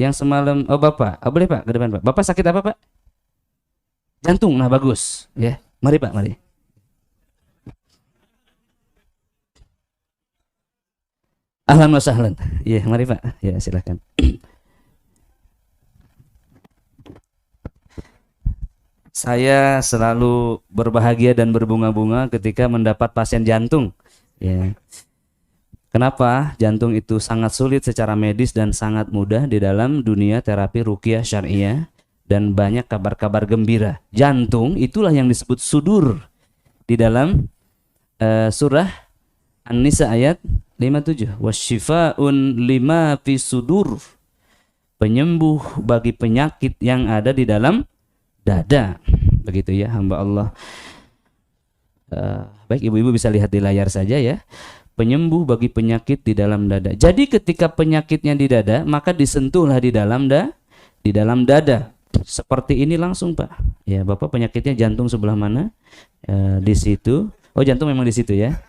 Yang semalam, oh Bapak, oh, boleh Pak, ke depan Pak. Bapak sakit apa Pak? Jantung, nah bagus. Ya, mari Pak, mari. Ahlan wa sahlan. Ya, mari Pak. Ya, silakan. Saya selalu berbahagia dan berbunga-bunga ketika mendapat pasien jantung. Ya. Kenapa? Jantung itu sangat sulit secara medis dan sangat mudah di dalam dunia terapi ruqyah syariah dan banyak kabar-kabar gembira. Jantung itulah yang disebut sudur di dalam surah An-Nisa ayat 57. Wasyifa'un lima fi sudur. Penyembuh bagi penyakit yang ada di dalam dada. Begitu ya hamba Allah. Baik, ibu-ibu bisa lihat di layar saja ya. Penyembuh bagi penyakit di dalam dada. Jadi ketika penyakitnya di dada, maka disentuhlah di dalam dada. Seperti ini langsung Pak. Ya, Bapak penyakitnya jantung sebelah mana? Di situ. Oh, jantung memang di situ ya.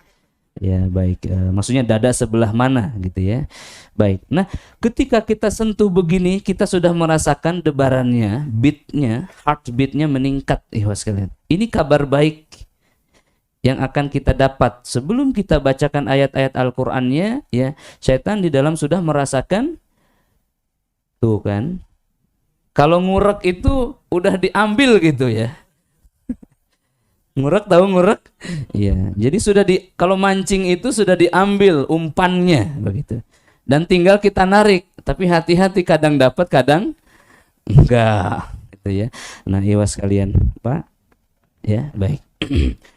Ya, baik. Maksudnya dada sebelah mana gitu ya. Baik. Nah, ketika kita sentuh begini, kita sudah merasakan debarannya, beatnya, heartbeatnya meningkat. Ikhwas sekalian. Ini kabar baik yang akan kita dapat sebelum kita bacakan ayat-ayat Al-Qur'annya ya. Setan di dalam sudah merasakan tuh kan. Kalau ngurek itu udah diambil gitu ya. Ngurek, tahu ngurek? Iya, jadi sudah kalau mancing itu sudah diambil umpannya begitu. Dan tinggal kita narik, tapi hati-hati kadang dapat, kadang enggak gitu ya. Nah, iwas kalian, Pak. Ya, baik.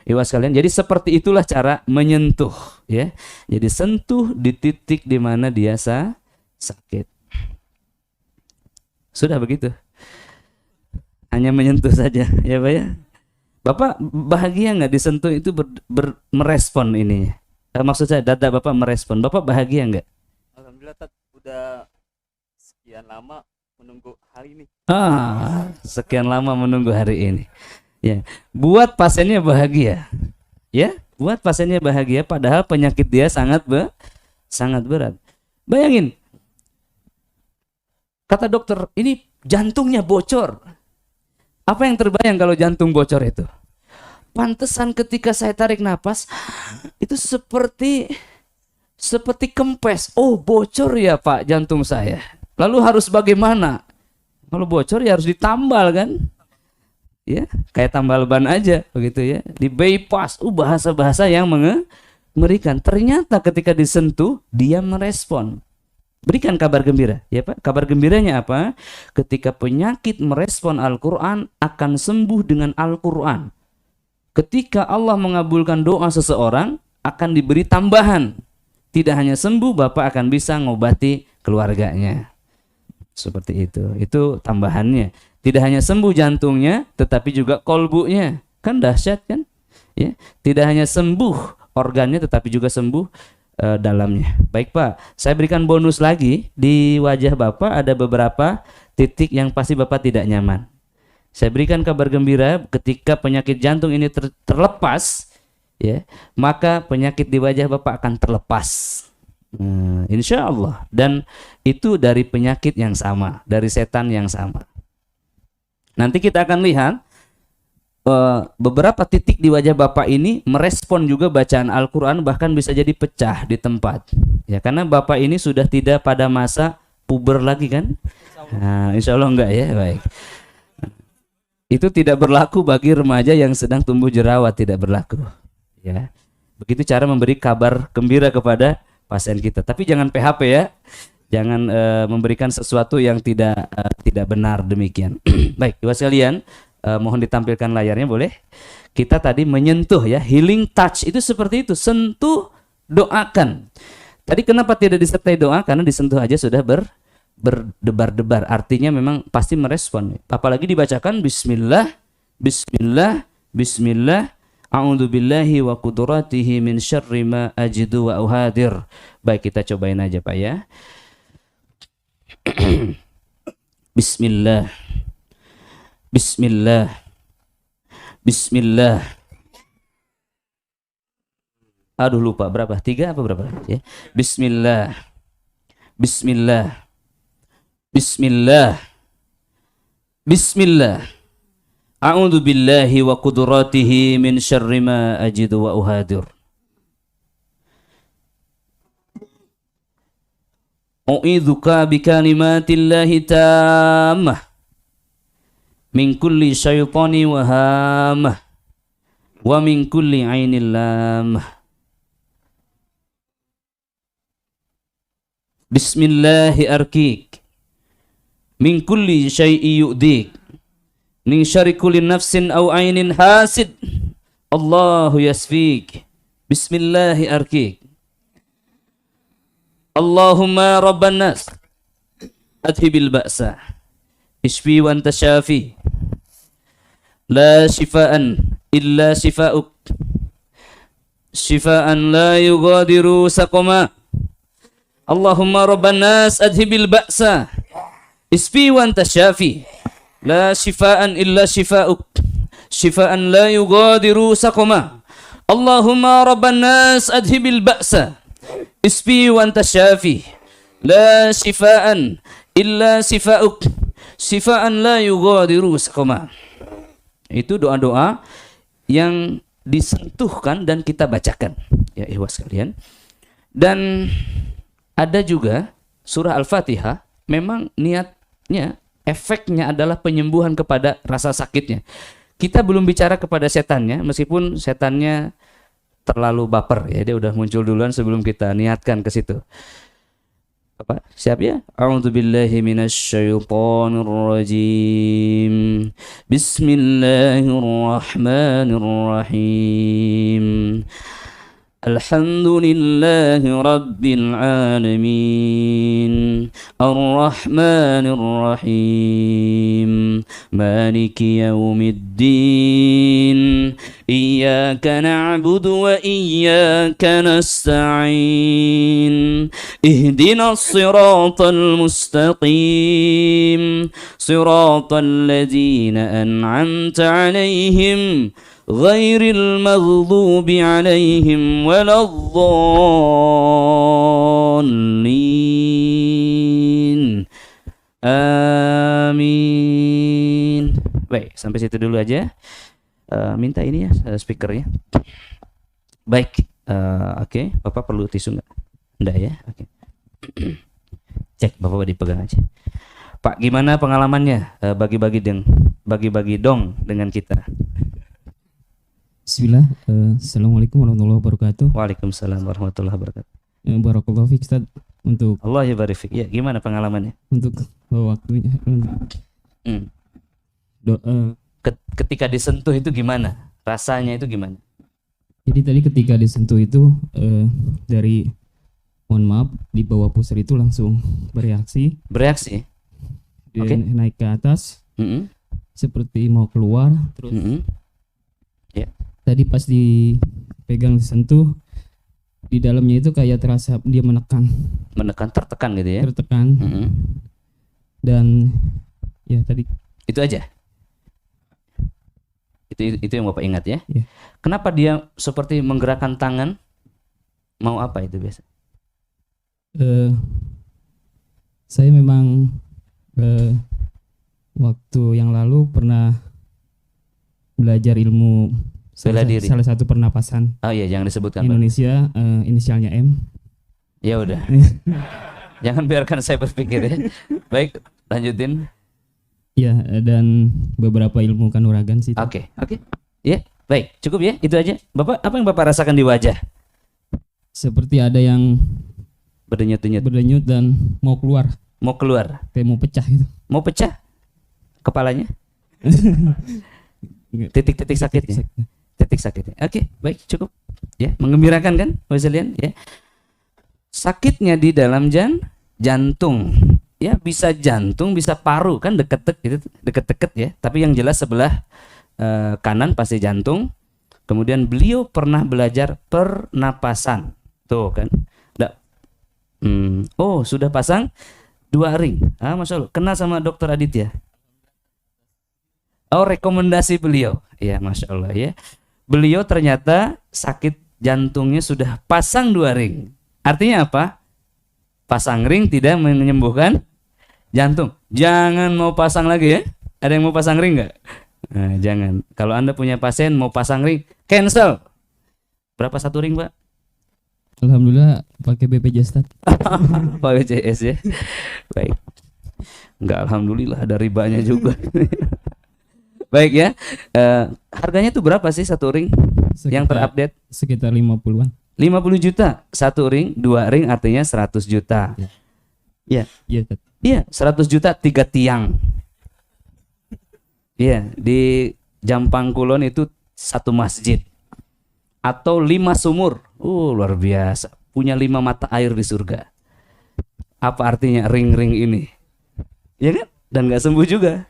Iwas kalian. Jadi seperti itulah cara menyentuh ya. Jadi sentuh di titik di mana dia sakit. Sudah begitu. Hanya menyentuh saja ya Pak ya. Bapak bahagia nggak disentuh itu merespon ini? Maksud saya dada Bapak merespon. Bapak bahagia nggak? Alhamdulillah Tat, udah sekian lama menunggu hari ini. Sekian lama menunggu hari ini. Ya, buat pasiennya bahagia. Ya, buat pasiennya bahagia padahal penyakit dia sangat berat. Bayangin. Kata dokter, ini jantungnya bocor. Apa yang terbayang kalau jantung bocor itu? Pantesan ketika saya tarik napas itu seperti kempes. Oh, bocor ya Pak jantung saya. Lalu harus bagaimana? Kalau bocor ya harus ditambal kan? Ya, kayak tambal ban aja begitu ya. Di bypass. Bahasa-bahasa yang mengerikan. Ternyata ketika disentuh dia merespon. Berikan kabar gembira, ya Pak. Kabar gembiranya apa? Ketika penyakit merespon Al-Qur'an akan sembuh dengan Al-Qur'an. Ketika Allah mengabulkan doa seseorang akan diberi tambahan. Tidak hanya sembuh, Bapak akan bisa ngobati keluarganya. Seperti itu. Itu tambahannya. Tidak hanya sembuh jantungnya, tetapi juga kolbunya. Kan dahsyat kan? Ya. Tidak hanya sembuh organnya, tetapi juga sembuh dalamnya. Baik Pak, saya berikan bonus lagi. Di wajah Bapak ada beberapa titik yang pasti Bapak tidak nyaman. Saya berikan kabar gembira ketika penyakit jantung ini terlepas, ya, maka penyakit di wajah Bapak akan terlepas. Insya Allah. Dan itu dari penyakit yang sama, dari setan yang sama. Nanti kita akan lihat beberapa titik di wajah Bapak ini merespon juga bacaan Al-Quran, bahkan bisa jadi pecah di tempat ya, karena Bapak ini sudah tidak pada masa puber lagi kan. Insya Allah enggak ya. Baik, itu tidak berlaku bagi remaja yang sedang tumbuh jerawat, tidak berlaku ya. Begitu cara memberi kabar gembira kepada pasien kita, tapi jangan PHP ya, jangan memberikan sesuatu yang tidak benar demikian. Baik, ibu sekalian, mohon ditampilkan layarnya boleh. Kita tadi menyentuh ya, healing touch itu seperti itu, sentuh, doakan. Tadi kenapa tidak disertai doa? Karena disentuh aja sudah berdebar-debar, artinya memang pasti merespon. Apalagi dibacakan bismillah, bismillah, bismillah, a'udzubillahi wa qudratihi min syarri ma ajidu wa uhadir. Baik, kita cobain aja Pak ya. Bismillah, bismillah, bismillah. Aduh lupa berapa? 3 apa berapa ya? Bismillah, bismillah, Bismillah. Bismillah. A'udzu billahi wa qudratihi min syarri ma ajidu wa uhadir. U'idzuka bi kalimatillahi tammah min kulli syaitani wa hamah wa min kulli ainil lamah. Bismillahi arkik min kulli syai'i yu'dik min syarri kulli nafsin aw ainin hasid. Allahu yasfik. Bismillahi arkik. Allahumma rabban nas adhibil ba'sa ishfi wa anta syafi la shifaan illa shifauk shifaan la yughadiru saqama. Allahumma rabban nas adhibil ba'sa isfi wa anta syafi la shifaan illa shifauk shifaan la yughadiru saqama. Allahumma rabban nas adhibil ba'sa isfi wa anta syafi la shifaan illa shifauk shifaan la yughadiru saqama. Itu doa-doa yang disentuhkan dan kita bacakan ya ikhwas sekalian. Dan ada juga surah Al-Fatihah memang niatnya, efeknya adalah penyembuhan kepada rasa sakitnya. Kita belum bicara kepada setannya, meskipun setannya terlalu baper ya, dia udah muncul duluan sebelum kita niatkan ke situ. Apa? Siap ya? A'udzu billahi minasyaitonir rajim. Bismillahirrahmanirrahim. Alhamdulillahi rabbil alamin. Ar-Rahmanir Rahim. Maliki yaumiddin. Iyyaka na'budu wa iyyaka nasta'in. Ihdinas siratal mustaqim. Siratal ladzina an'amta 'alaihim ghairil maghdubi 'alaihim waladdallin. Amin. Baik, sampai situ dulu aja. Minta ini ya speakernya. Baik, oke. Bapak perlu tisu nggak? Enggak ya? Oke. Cek, Bapak dipegang aja. Pak, gimana pengalamannya bagi-bagi dong dengan kita? Bismillah. Assalamualaikum warahmatullahi wabarakatuh. Waalaikumsalam warahmatullahi wabarakatuh. Barakallahu fiik Ustaz untuk Allah ya barik fik. Ya, gimana pengalamannya? waktunya. Doa. Ketika disentuh itu gimana? Rasanya itu gimana? Jadi tadi ketika disentuh itu dari mohon maaf di bawah pusar itu langsung bereaksi. Bereaksi? Dia Oke. naik ke atas seperti mau keluar terus. Ya. Tadi pas dipegang disentuh di dalamnya itu kayak terasa dia menekan Tertekan gitu ya? tertekan dan ya tadi Itu aja. Itu yang Bapak ingat ya? Iya. Kenapa dia seperti menggerakkan tangan? Mau apa itu biasa? Saya memang waktu yang lalu pernah belajar ilmu Bela diri. salah satu pernapasan Oh iya, jangan disebutkan Pak. Indonesia, inisialnya M. Ya udah. Jangan biarkan saya berpikir ya. Baik, lanjutin. Ya, dan beberapa ilmu kanuragan sih. Oke. Ya, baik, cukup ya. Itu aja. Bapak, apa yang Bapak rasakan di wajah? Seperti ada yang Berdenyut-denyut. berdenyut dan mau keluar, Mau keluar. kayak mau pecah gitu. Mau pecah kepalanya? Titik-titik sakitnya. Titik sakitnya. Oke, baik, cukup. Ya, mengembirakan kan, Bapak sekalian? Ya. Sakitnya di dalam jantung. Ya, bisa jantung, bisa paru, kan deket-deket ya. Tapi yang jelas sebelah kanan pasti jantung. Kemudian beliau pernah belajar pernapasan. Tuh kan. Oh, sudah pasang 2 ring. Masya Allah. Kenal sama Dokter Aditya? Oh, rekomendasi beliau. Ya, Masya Allah ya. Beliau ternyata sakit jantungnya sudah pasang 2 ring. Artinya apa? Pasang ring tidak menyembuhkan Jantung. Jangan mau pasang lagi ya. Ada yang mau pasang ring nggak? Nah, jangan. Kalau Anda punya pasien mau pasang ring, cancel. Berapa satu ring, Pak? Alhamdulillah pakai BPJS Stat. Pak BCS ya. Baik. Enggak, alhamdulillah ada ribanya juga. Baik ya. Harganya tuh berapa sih satu ring yang terupdate? Sekitar 50-an. 50 juta satu ring, 2 ring artinya 100 juta. Iya. Iya, Tat. Iya, 100 juta 3 tiang. Iya, di Jampang Kulon itu satu masjid atau 5 sumur. Luar biasa. Punya 5 mata air di surga. Apa artinya ring-ring ini? Ya kan? Dan nggak sembuh juga.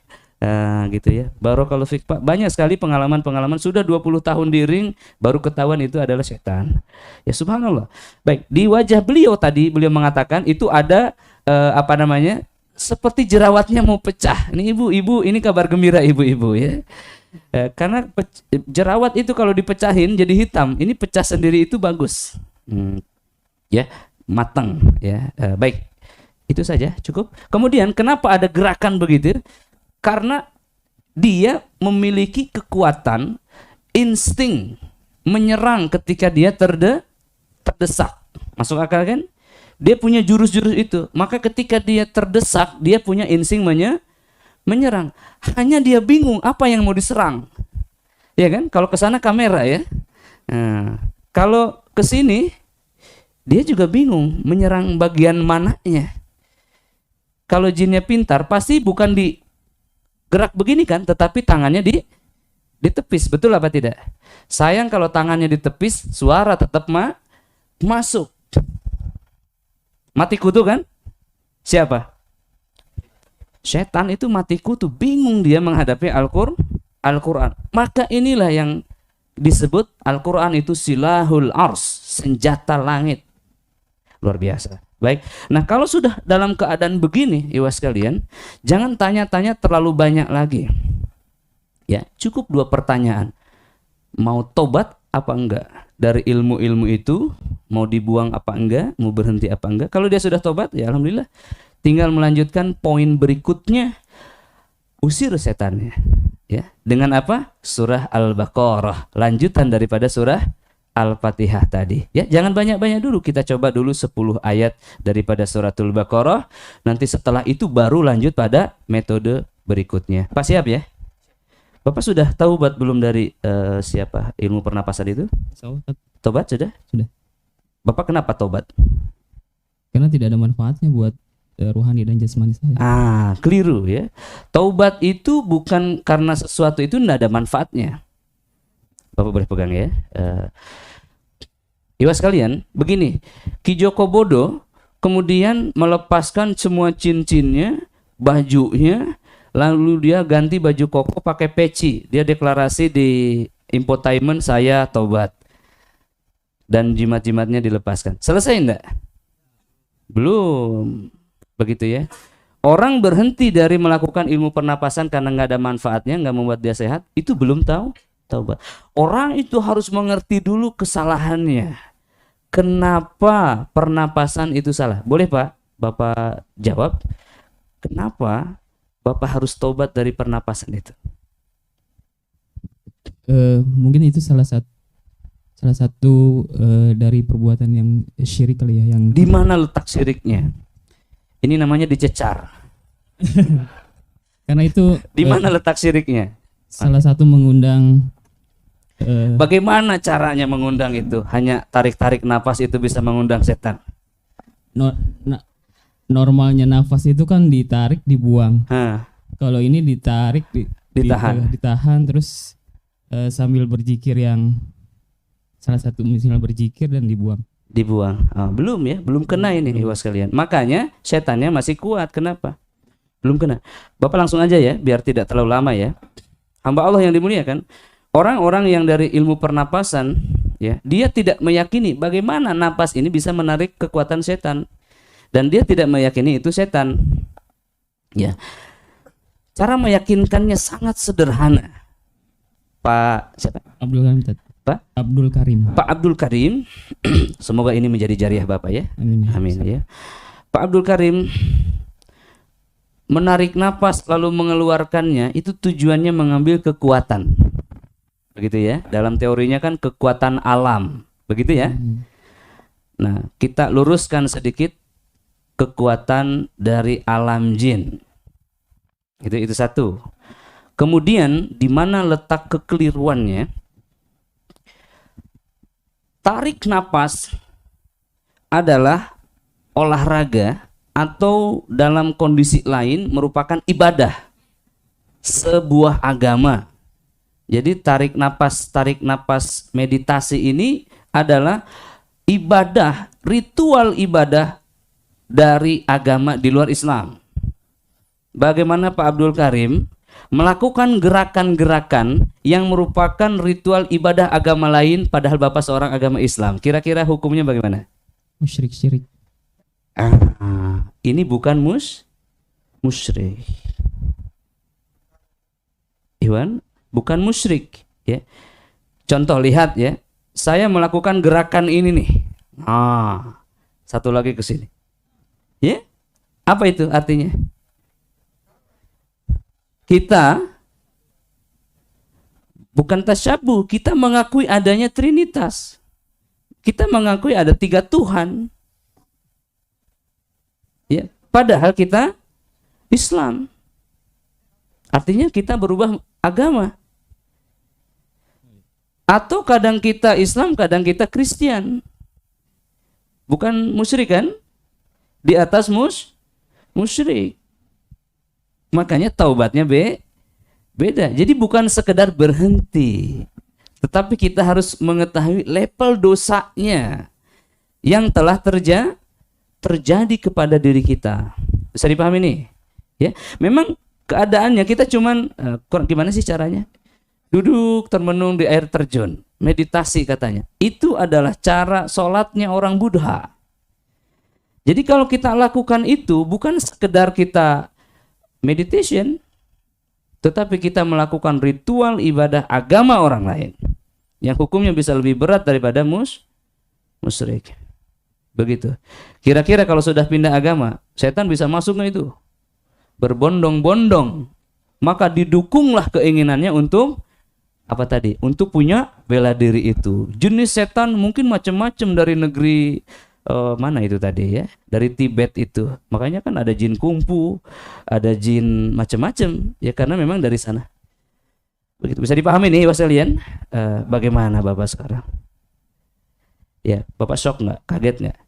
Gitu ya. Barakallahu fik, Pak. Banyak sekali pengalaman-pengalaman sudah 20 tahun di ring baru ketahuan itu adalah setan. Ya subhanallah. Baik, di wajah beliau tadi beliau mengatakan itu ada apa namanya? Seperti jerawatnya mau pecah. Ini ibu-ibu, ini kabar gembira ibu-ibu ya. Karena jerawat itu kalau dipecahin jadi hitam. Ini pecah sendiri itu bagus. Ya, matang ya. Baik. Itu saja cukup. Kemudian kenapa ada gerakan begitu? Karena dia memiliki kekuatan insting menyerang ketika dia terdesak. Masuk akal kan? Dia punya jurus-jurus itu. Maka ketika dia terdesak, dia punya insting menyerang. Hanya dia bingung apa yang mau diserang. Ya kan? Kalau ke sana kamera ya. Nah, kalau ke sini dia juga bingung menyerang bagian mananya. Kalau jinnya pintar pasti bukan di gerak begini kan, tetapi tangannya ditepis. Betul apa tidak? Sayang kalau tangannya ditepis, suara tetap masuk. Mati kutu kan? Siapa? Setan itu mati kutu, bingung dia menghadapi Al-Quran. Maka inilah yang disebut Al-Quran itu silahul ars, senjata langit. Luar biasa. Baik, nah kalau sudah dalam keadaan begini, iwas sekalian, jangan tanya-tanya terlalu banyak lagi. Ya, cukup 2 pertanyaan. Mau tobat apa enggak? Dari ilmu-ilmu itu, mau dibuang apa enggak? Mau berhenti apa enggak? Kalau dia sudah tobat, ya alhamdulillah. Tinggal melanjutkan poin berikutnya. Usir setannya. Ya, dengan apa? Surah Al-Baqarah. Lanjutan daripada surah Al-Fatihah tadi. Ya, jangan banyak-banyak dulu. Kita coba dulu 10 ayat daripada suratul Baqarah. Nanti setelah itu baru lanjut pada metode berikutnya. Pak siap ya? Bapak sudah taubat belum dari siapa ilmu pernapasan itu? Tobat sudah? Sudah. Bapak kenapa tobat? Karena tidak ada manfaatnya buat rohani dan jasmani saya. Keliru ya. Taubat itu bukan karena sesuatu itu tidak ada manfaatnya. Bapak boleh pegang ya. Iwas kalian, begini, Ki Joko Bodo kemudian melepaskan semua cincinnya, bajunya, lalu dia ganti baju koko pakai peci. Dia deklarasi di infotainment, saya tobat. Dan jimat-jimatnya dilepaskan. Selesai enggak? Belum. Begitu ya. Orang berhenti dari melakukan ilmu pernapasan karena nggak ada manfaatnya, nggak membuat dia sehat, itu belum taubat. Orang itu harus mengerti dulu kesalahannya. Kenapa pernapasan itu salah? Boleh Pak, Bapak jawab. Kenapa Bapak harus taubat dari pernapasan itu? Mungkin itu salah satu dari perbuatan yang syirik kali ya. Yang di mana letak syiriknya? Ini namanya dicecar. Karena itu di mana letak syiriknya? Salah satu mengundang. Bagaimana caranya mengundang itu? Hanya tarik-tarik nafas itu bisa mengundang setan. Normalnya nafas itu kan ditarik dibuang. Kalau ini ditarik ditahan terus sambil berzikir, yang salah satu misalnya berzikir dan dibuang. Belum ya, belum kena ini iwas kalian. Makanya setannya masih kuat. Kenapa? Belum kena. Bapak langsung aja ya, biar tidak terlalu lama ya. Hamba Allah yang dimuliakan, orang-orang yang dari ilmu pernapasan ya, dia tidak meyakini bagaimana napas ini bisa menarik kekuatan setan, dan dia tidak meyakini itu setan. Ya, cara meyakinkannya sangat sederhana. Pak siapa? Abdul Karim. Pak Abdul Karim. Pak Abdul Karim. Semoga ini menjadi jariah Bapak ya. Amin. Amin ya. Pak Abdul Karim, menarik napas lalu mengeluarkannya itu tujuannya mengambil kekuatan. Begitu ya. Dalam teorinya kan kekuatan alam. Begitu ya. Nah, kita luruskan sedikit kekuatan dari alam jin. Itu satu. Kemudian di mana letak kekeliruannya? Tarik napas adalah olahraga atau dalam kondisi lain merupakan ibadah sebuah agama. Jadi tarik napas meditasi ini adalah ibadah, ritual ibadah dari agama di luar Islam. Bagaimana Pak Abdul Karim melakukan gerakan-gerakan yang merupakan ritual ibadah agama lain padahal Bapak seorang agama Islam? Kira-kira hukumnya bagaimana? Musyrik syirik. Ini bukan musyrik. Iwan, bukan musyrik ya. Contoh, lihat ya. Saya melakukan gerakan ini nih. Satu lagi ke sini. Ya? Apa itu artinya? Kita bukan tasyabuh, kita mengakui adanya Trinitas. Kita mengakui ada 3 Tuhan. Ya, padahal kita Islam. Artinya kita berubah agama. Atau kadang kita Islam, kadang kita Kristen. Bukan musyrik kan? Di atas musyrik. Makanya taubatnya beda. Jadi bukan sekedar berhenti, tetapi kita harus mengetahui level dosanya yang telah terjadi kepada diri kita. Bisa dipahami nih? Ya, memang keadaannya kita cuman gimana sih caranya? Duduk termenung di air terjun, meditasi katanya. Itu adalah cara sholatnya orang Buddha. Jadi kalau kita lakukan itu bukan sekedar kita meditation, tetapi kita melakukan ritual ibadah agama orang lain yang hukumnya bisa lebih berat daripada musyrik. Begitu. Kira-kira kalau sudah pindah agama, setan bisa masuk ke itu, berbondong-bondong, maka didukunglah keinginannya untuk apa tadi? Untuk punya bela diri itu. Jenis setan mungkin macam-macam dari negeri mana itu tadi ya, dari Tibet itu. Makanya kan ada jin kungfu, ada jin macam-macam ya, karena memang dari sana. Begitu. Bisa dipahami nih Mas Elian, bagaimana Bapak sekarang? Ya, Bapak shock nggak? Kaget nggak?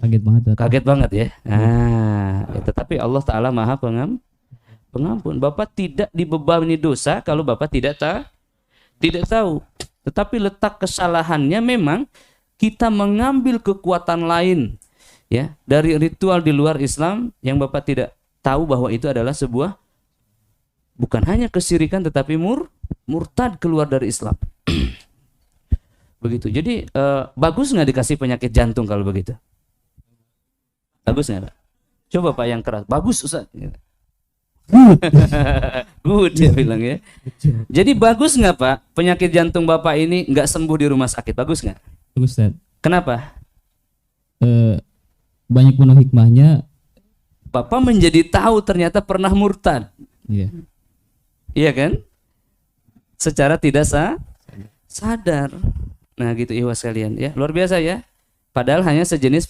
Kaget banget. Kaget banget ya. Ya, tetapi Allah Ta'ala Maha Pengampun. Bapak tidak dibebani dosa kalau Bapak tidak tahu. Tetapi letak kesalahannya memang kita mengambil kekuatan lain ya dari ritual di luar Islam yang Bapak tidak tahu bahwa itu adalah sebuah bukan hanya kesyirikan tetapi murtad, keluar dari Islam. Begitu. Jadi bagus nggak dikasih penyakit jantung kalau begitu? Bagus nggak Pak? Coba Pak yang keras. Bagus Ustaz. Good dia bilang ya. Jadi bagus nggak Pak penyakit jantung Bapak ini nggak sembuh di rumah sakit? Bagus nggak? Bagus Ustaz. Kenapa? Banyak penuh hikmahnya. Bapak menjadi tahu ternyata pernah murtad. Iya. Iya kan? Secara tidak sadar. Nah gitu ikhwas sekalian ya. Luar biasa ya. Padahal hanya sejenis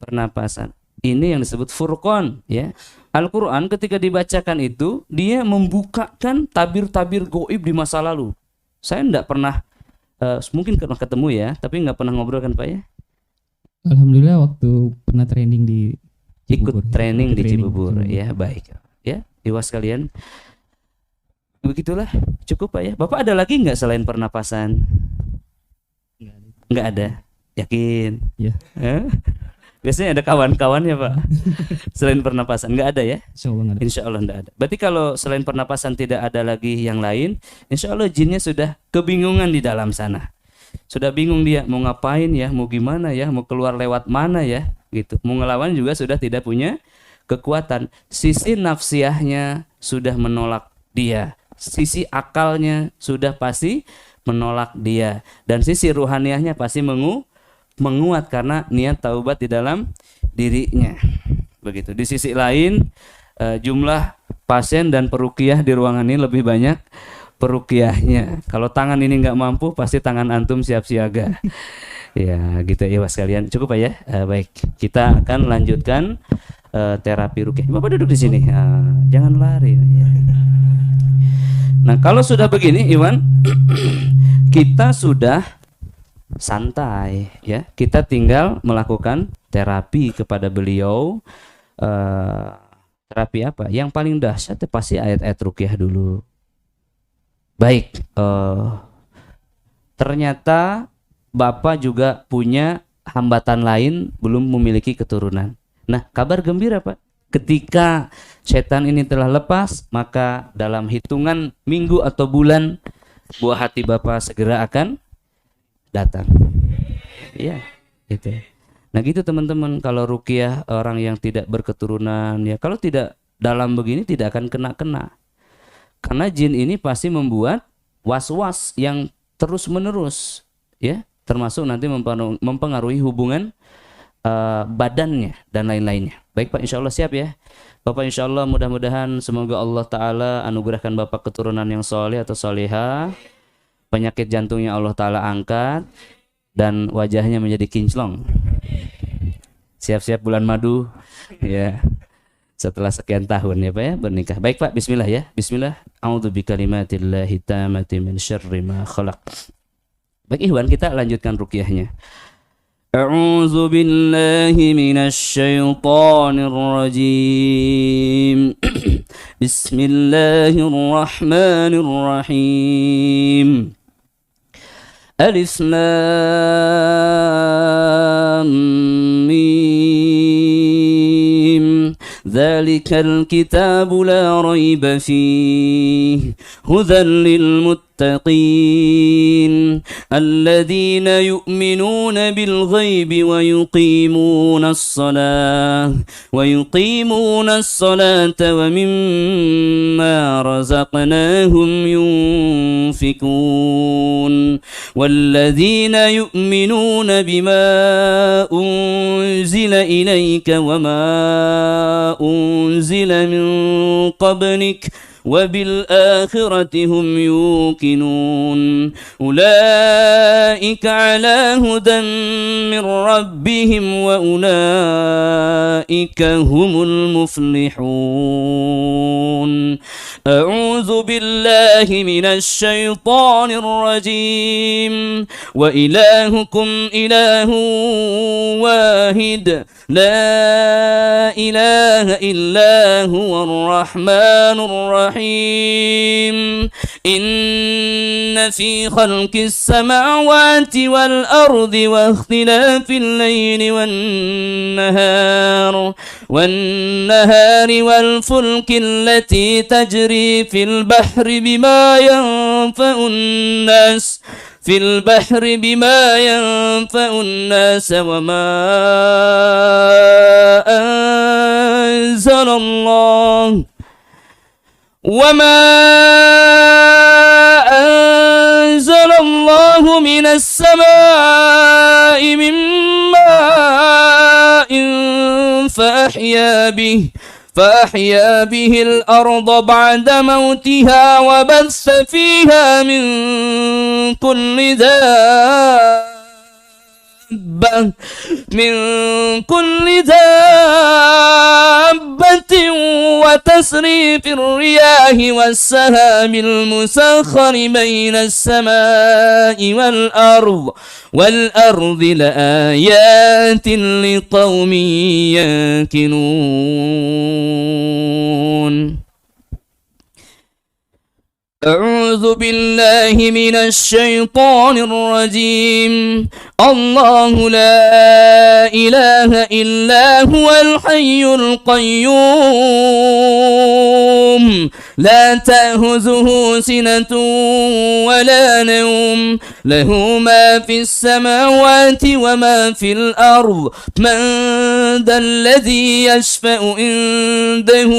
pernapasan. Ini yang disebut furqan ya. Al-Quran ketika dibacakan itu dia membukakan tabir-tabir goib di masa lalu. Saya tidak pernah mungkin pernah ketemu ya, tapi nggak pernah ngobrol kan Pak ya? Alhamdulillah waktu pernah training di Cibubur. Ikut training di Cibubur ya, baik ya, ikhwas sekalian. Begitulah, cukup Pak ya. Bapak ada lagi nggak selain pernapasan? Nggak ada. Yakin? Ya. Biasanya ada kawan-kawannya Pak. Selain pernapasan nggak ada ya? Insya Allah nggak ada. Berarti kalau selain pernapasan tidak ada lagi yang lain, insya Allah jinnya sudah kebingungan di dalam sana. Sudah bingung dia mau ngapain ya, mau gimana ya, mau keluar lewat mana ya, gitu. Mau ngelawan juga sudah tidak punya kekuatan. Sisi nafsiahnya sudah menolak dia. Sisi akalnya sudah pasti menolak dia. Dan sisi ruhaniahnya pasti menguat karena niat taubat di dalam dirinya. Begitu. Di sisi lain jumlah pasien dan peruqyah di ruangan ini lebih banyak peruqyahnya. Kalau tangan ini nggak mampu, pasti tangan antum siap siaga. Ya gitu ya sekalian. Cukup ya. Baik, kita akan lanjutkan terapi ruqyah. Bapak duduk di sini. Jangan lari. Ya. Nah kalau sudah begini, Iwan, kita sudah santai, ya. Kita tinggal melakukan terapi kepada beliau. Terapi apa? Yang paling dahsyat pasti ayat-ayat ruqyah dulu. Baik, ternyata Bapak juga punya hambatan lain, belum memiliki keturunan. Nah, kabar gembira Pak. Ketika setan ini telah lepas, maka dalam hitungan minggu atau bulan, buah hati Bapak segera akan datang. Iya, gitu. Nah gitu teman-teman, kalau ruqyah orang yang tidak berketurunan, ya kalau tidak dalam begini tidak akan kena-kena. Karena jin ini pasti membuat was-was yang terus-menerus, ya, termasuk nanti mempengaruhi hubungan badannya dan lain-lainnya. Baik Pak, insya Allah siap ya Bapak, insya Allah mudah-mudahan semoga Allah Ta'ala anugerahkan Bapak keturunan yang soleh atau soleha, penyakit jantungnya Allah Ta'ala angkat, dan wajahnya menjadi kinclong. Siap-siap bulan madu ya, setelah sekian tahun ya Pak ya bernikah. Baik Pak, bismillah ya. Bismillah. A'udzu bikalimatillahi tammati min syarri ma khalaq. Baik Ikhwan, kita lanjutkan ruqyahnya. A'udzu billahi minasy syaithanir rajim. Bismillahirrahmanirrahim. Alif Lam Mim. Dzalikal kitabu la raiba fihi hudan lil muttaqin alladzina yu'minuna bil ghaibi wa yuqimuna as-salata wa mimma razaqnahum yunfikun والذين يؤمنون بما أنزل إليك وما أنزل من قبلك وبالآخرة هم يوقنون أولئك على هدى من ربهم وأولئك هم المفلحون أعوذ بالله من الشيطان الرجيم وإلهكم إله واحد لا إله إلا هو الرحمن الرحيم إن في خلق السماوات والأرض واختلاف الليل والنهار والفلك التي تجري في البحر بما ينفع الناس وما أنزل الله من السماء من ماء فأحيا به الأرض بعد موتها وبث فيها من كل دابة وتصريف الرياح والسهام المسخر بين السماء والأرض لآيات لقوم يوقنون أعوذ بالله من الشيطان الرجيم الله لا إله إلا هو الحي القيوم لا تأخذه سنة ولا نوم له ما في السماوات وما في الأرض من ذا الذي يشفع عنده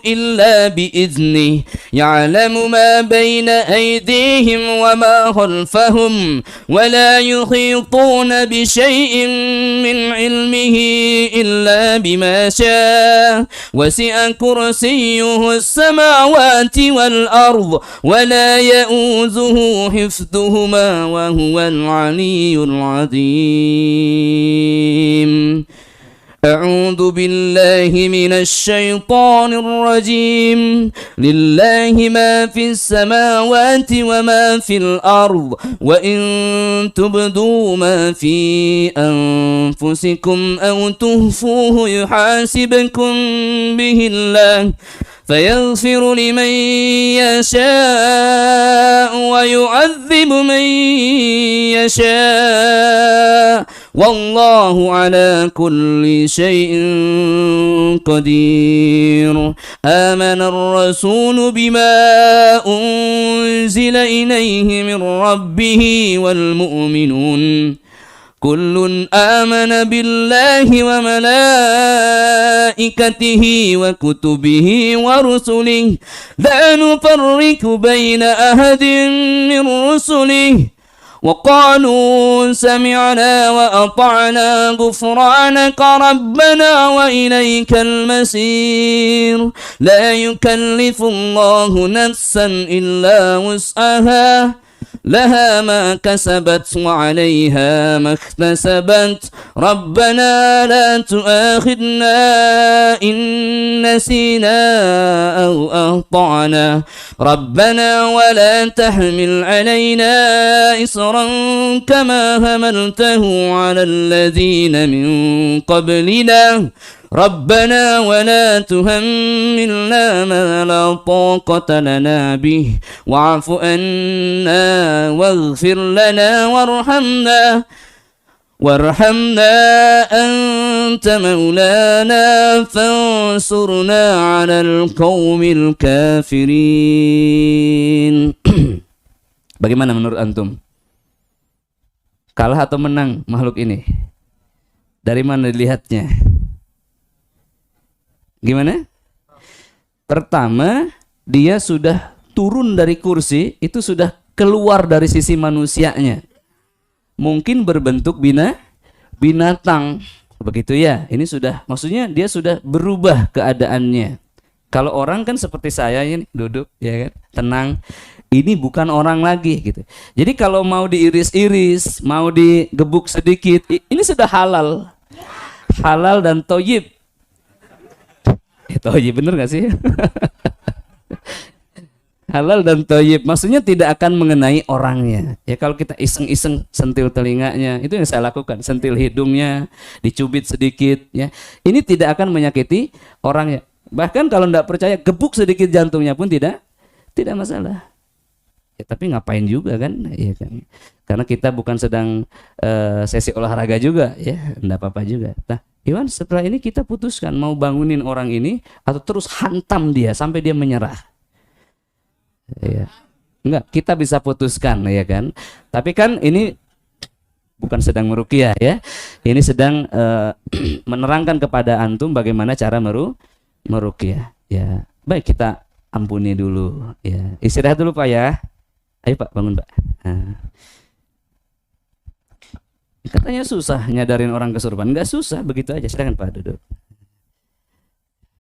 إلا بإذنه يعلم ما بين أيديهم وما خلفهم ولا يحيطون بشيء من علمه إلا بما شاء وسع كرسيه السماوات والأرض ولا يؤوزه حفظهما وهو العلي العظيم. أعوذ بالله من الشيطان الرجيم. لله ما في السماوات وما في الأرض وإن تبدوا ما في أنفسكم أو تخفوه يحاسبكم به الله فيغفر لمن يشاء ويعذب من يشاء والله على كل شيء قدير. آمن الرسول بما أنزل إليه من ربه والمؤمنون كل آمن بالله وملائكته وكتبه ورسله لا نفرق بين أحد من رسله وقالوا سمعنا وأطعنا غفرانك ربنا وإليك المصير. لا يكلف الله نفسا إلا وسعها لها ما كسبت وعليها ما اكتسبت ربنا لا تؤاخذنا إن نسينا أو أخطأنا ربنا ولا تحمل علينا إصرا كما حملته على الذين من قبلنا ربنا ولا تحملنا ما لا طاقة لنا به واعف عنا واغفر لنا وارحمنا أنت مولانا فانصرنا على القوم الكافرين. Bagaimana menurut antum? Kalah atau menang makhluk ini? Dari mana dilihatnya? Gimana? Pertama, dia sudah turun dari kursi, itu sudah keluar dari sisi manusianya. Mungkin berbentuk binatang. Begitu ya. Ini sudah, maksudnya dia sudah berubah keadaannya. Kalau orang kan seperti saya ini duduk ya kan, tenang. Ini bukan orang lagi gitu. Jadi kalau mau diiris-iris, mau digebuk sedikit, ini sudah halal. Halal dan thayyib. Thayyib bener gak sih? Halal dan thayyib maksudnya tidak akan mengenai orangnya. Ya kalau kita iseng-iseng sentil telinganya, itu yang saya lakukan, sentil hidungnya, dicubit sedikit ya. Ini tidak akan menyakiti orangnya. Bahkan kalau tidak percaya, gebuk sedikit jantungnya pun tidak masalah. Ya, tapi ngapain juga kan? Ya kan. Karena kita bukan sedang sesi olahraga juga ya, enggak apa-apa juga. Nah, Iwan, setelah ini kita putuskan mau bangunin orang ini atau terus hantam dia sampai dia menyerah. Ya. Enggak, kita bisa putuskan ya kan. Tapi kan ini bukan sedang meruqyah ya. Ini sedang menerangkan kepada antum bagaimana cara meruqyah. Ya. Baik, kita ampuni dulu ya. Istirahat dulu Pak ya. Ayo Pak, bangun Pak. Nah. Katanya susah nyadarin orang kesurupan. Enggak susah, begitu aja. Silakan Pak duduk.